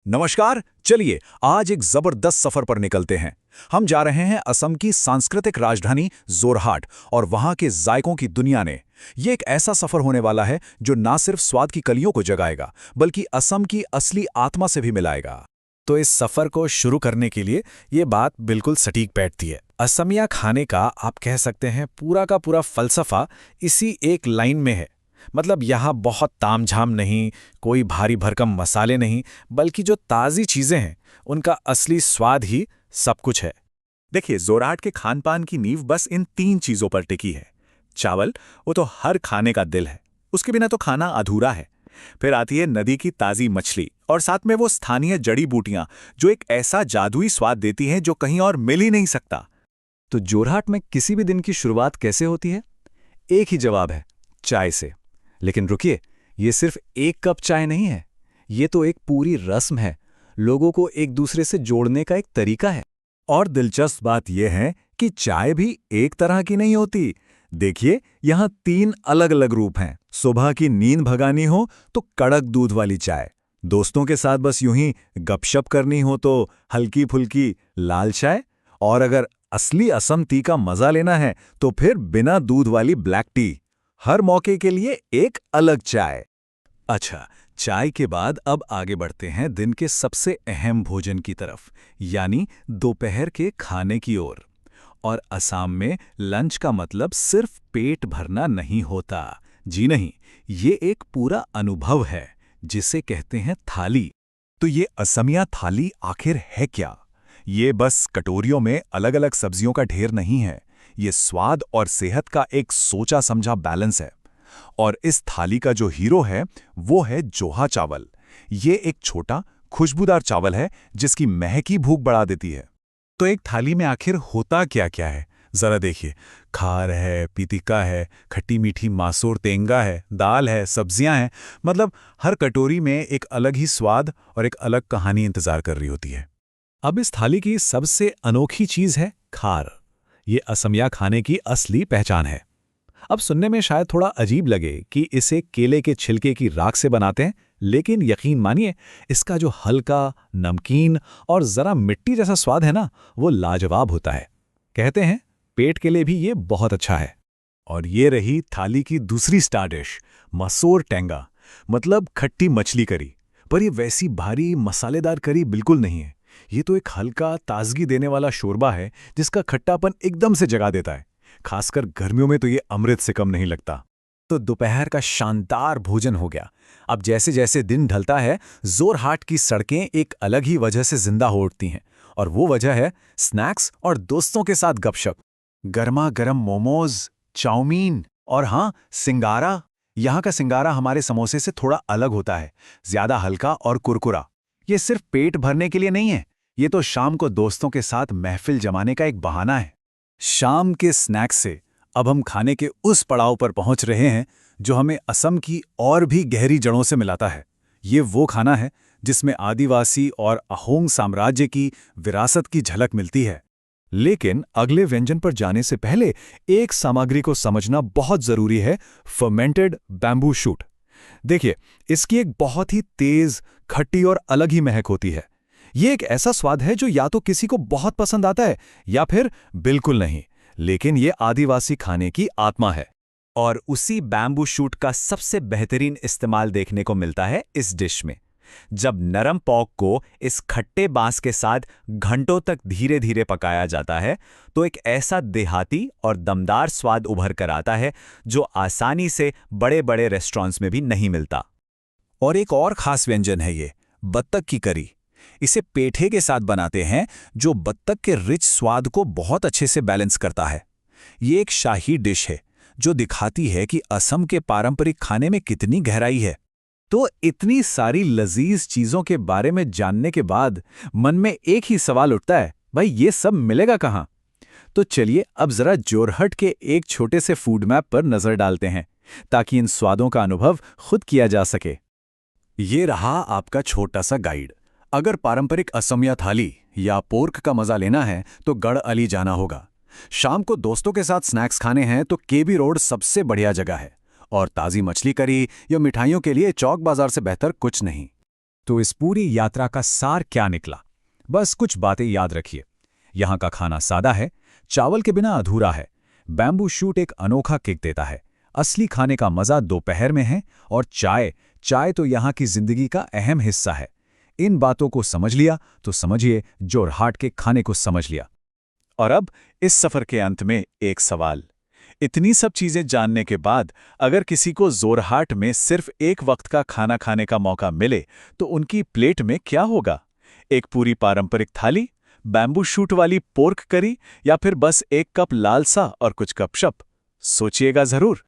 नमस्कार। चलिए आज एक जबरदस्त सफर पर निकलते हैं। हम जा रहे हैं असम की सांस्कृतिक राजधानी जोरहाट और वहां के जायकों की दुनिया ने। ये एक ऐसा सफर होने वाला है जो ना सिर्फ स्वाद की कलियों को जगाएगा बल्कि असम की असली आत्मा से भी मिलाएगा। तो इस सफर को शुरू करने के लिए ये बात बिल्कुल सटीक बैठती है। असमिया खाने का आप कह सकते हैं पूरा का पूरा फलसफा इसी एक लाइन में है। मतलब यहाँ बहुत तामझाम नहीं, कोई भारी भरकम मसाले नहीं, बल्कि जो ताज़ी चीज़ें हैं उनका असली स्वाद ही सब कुछ है। देखिए, जोरहाट के खान पान की नींव बस इन 3 चीजों पर टिकी है। चावल, वो तो हर खाने का दिल है, उसके बिना तो खाना अधूरा है। फिर आती है नदी की ताज़ी मछली और साथ में वो स्थानीय जड़ी बूटियां जो एक ऐसा जादुई स्वाद देती हैं जो कहीं और मिल ही नहीं सकता। तो जोरहाट में किसी भी दिन की शुरुआत कैसे होती है? एक ही जवाब है, चाय से। लेकिन रुकिए, ये सिर्फ एक कप चाय नहीं है, ये तो एक पूरी रस्म है, लोगों को एक दूसरे से जोड़ने का एक तरीका है। और दिलचस्प बात यह है कि चाय भी एक तरह की नहीं होती। देखिए, यहाँ 3 अलग-अलग रूप हैं। सुबह की नींद भगानी हो तो कड़क दूध वाली चाय, दोस्तों के साथ बस यूं ही गपशप करनी हो तो हल्की-फुल्की लाल चाय, और अगर असली असम टी का मजा लेना है तो फिर बिना दूध वाली ब्लैक टी। हर मौके के लिए एक अलग चाय। अच्छा, चाय के बाद अब आगे बढ़ते हैं दिन के सबसे अहम भोजन की तरफ, यानी दोपहर के खाने की ओर। और असम में लंच का मतलब सिर्फ पेट भरना नहीं होता। जी नहीं, ये एक पूरा अनुभव है जिसे कहते हैं थाली। तो ये असमिया थाली आखिर है क्या? ये बस कटोरियों में अलग-अलग सब्जियों का ढेर नहीं है। ये स्वाद और सेहत का एक सोचा समझा बैलेंस है। और इस थाली का जो हीरो है वो है जोहा चावल। ये एक छोटा खुशबूदार चावल है जिसकी महक ही भूख बढ़ा देती है। तो एक थाली में आखिर होता क्या क्या है, जरा देखिए। खार है, पीतिका है, खट्टी मीठी मासूर तेंगा है, दाल है, सब्जियां हैं। मतलब हर कटोरी में एक अलग ही स्वाद और एक अलग कहानी इंतजार कर रही होती है। अब इस थाली की सबसे अनोखी चीज है खार। ये असमिया खाने की असली पहचान है। अब सुनने में शायद थोड़ा अजीब लगे कि इसे केले के छिलके की राख से बनाते हैं, लेकिन यकीन मानिए, इसका जो हल्का, नमकीन और जरा मिट्टी जैसा स्वाद है ना, वो लाजवाब होता है। कहते हैं पेट के लिए भी ये बहुत अच्छा है। और ये रही थाली की दूसरी स्टार डिश, मसूर टेंगा, मतलब खट्टी मछली करी। पर ये वैसी भारी मसालेदार करी बिल्कुल नहीं है। ये तो एक हल्का ताजगी देने वाला शोरबा है जिसका खट्टापन एकदम से जगा देता है। खासकर गर्मियों में तो ये अमृत से कम नहीं लगता। तो दोपहर का शानदार भोजन हो गया। अब जैसे जैसे दिन ढलता है, जोरहाट की सड़कें एक अलग ही वजह से जिंदा हो उठती हैं। और वो वजह है स्नैक्स और दोस्तों के साथ गपशप। गर्मा गर्म मोमोज, चाउमीन और हाँ, सिंगारा। यहाँ का सिंगारा हमारे समोसे से थोड़ा अलग होता है, ज्यादा हल्का और कुरकुरा। ये सिर्फ पेट भरने के लिए नहीं है, ये तो शाम को दोस्तों के साथ महफिल जमाने का एक बहाना है। शाम के स्नैक्स से अब हम खाने के उस पड़ाव पर पहुंच रहे हैं जो हमें असम की और भी गहरी जड़ों से मिलाता है। ये वो खाना है जिसमें आदिवासी और अहोंग साम्राज्य की विरासत की झलक मिलती है। लेकिन अगले व्यंजन पर जाने से पहले एक सामग्री को समझना बहुत जरूरी है, फर्मेंटेड बैम्बू शूट। देखिए, इसकी एक बहुत ही तेज, खट्टी और अलग ही महक होती है। ये एक ऐसा स्वाद है जो या तो किसी को बहुत पसंद आता है या फिर बिल्कुल नहीं। लेकिन ये आदिवासी खाने की आत्मा है। और उसी बैम्बू शूट का सबसे बेहतरीन इस्तेमाल देखने को मिलता है इस डिश में। जब नरम पॉक को इस खट्टे बांस के साथ घंटों तक धीरे धीरे पकाया जाता है तो एक ऐसा देहाती और दमदार स्वाद उभर कर आता है जो आसानी से बड़े बड़े रेस्टोरेंट्स में भी नहीं मिलता। और एक और खास व्यंजन है ये, बत्तख की करी। इसे पेठे के साथ बनाते हैं जो बत्तख के रिच स्वाद को बहुत अच्छे से बैलेंस करता है। ये एक शाही डिश है जो दिखाती है कि असम के पारंपरिक खाने में कितनी गहराई है। तो इतनी सारी लजीज चीजों के बारे में जानने के बाद मन में एक ही सवाल उठता है, भाई ये सब मिलेगा कहाँ? तो चलिए अब जरा जोरहट के एक छोटे से फूड मैप पर नजर डालते हैं ताकि इन स्वादों का अनुभव खुद किया जा सके। ये रहा आपका छोटा सा गाइड। अगर पारंपरिक असमिया थाली या पोर्क का मजा लेना है तो गढ़ अली जाना होगा। शाम को दोस्तों के साथ स्नैक्स खाने हैं तो केबी रोड सबसे बढ़िया जगह है। और ताज़ी मछली करी या मिठाइयों के लिए चौक बाजार से बेहतर कुछ नहीं। तो इस पूरी यात्रा का सार क्या निकला? बस कुछ बातें याद रखिए। यहाँ का खाना सादा है, चावल के बिना अधूरा है। बैम्बू शूट एक अनोखा किक देता है। असली खाने का मजा दोपहर में है। और चाय तो यहाँ की जिंदगी का अहम हिस्सा है। इन बातों को समझ लिया तो समझिए जोरहाट के खाने को समझ लिया। और अब इस सफर के अंत में एक सवाल। इतनी सब चीजें जानने के बाद अगर किसी को जोरहाट में सिर्फ एक वक्त का खाना खाने का मौका मिले तो उनकी प्लेट में क्या होगा? एक पूरी पारंपरिक थाली, बैम्बू शूट वाली पोर्क करी, या फिर बस एक कप लाल सा और कुछ गपशप? सोचिएगा जरूर।